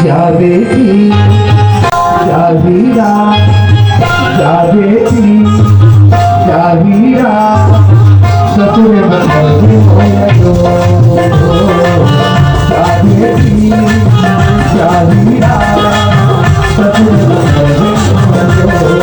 जा बेटी जा हीरा जा बेटी जा हीरा ससुर बंधु होयो जा बेटी जा हीरा ससुर बंधु होयो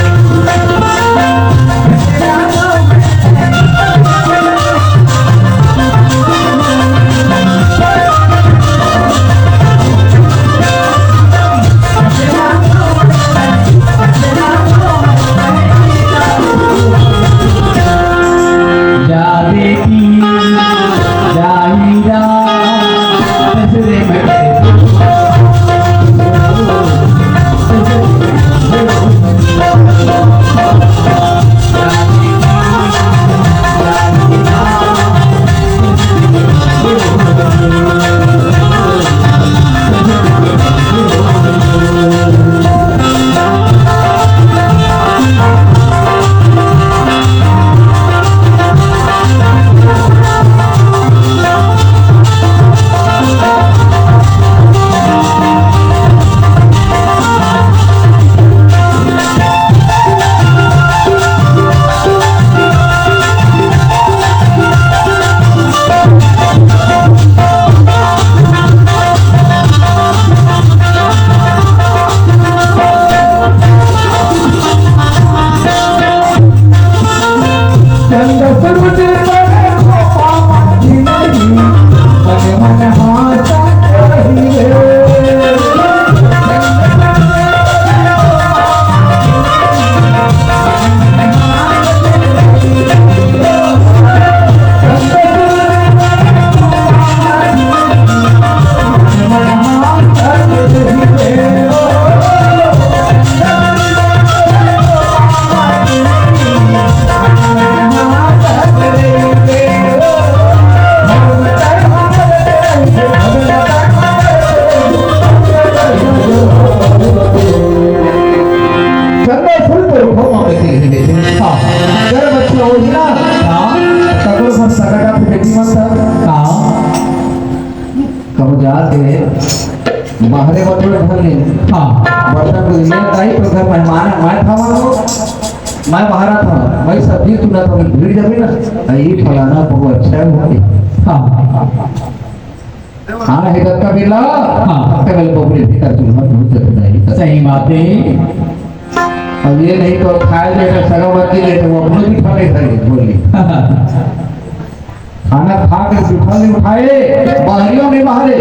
बाहरे बटोरे भरले हाँ बर्तन को ये ताई तो घर मेहमान मैं था मैं बाहर था भाई सब्जी तू ना तो भीड़ जमी ना ये फलाना बहुत अच्छा है हाँ है का बिल्ला हाँ केवल बोले भीतर चूल्हा दूध नहीं सही बात है। अब ये नहीं तो खाए लेकर सगावती लेकर वो अपने भी खाने खरीद बोली खाना खा के उठाए बाहरियों में बाहरे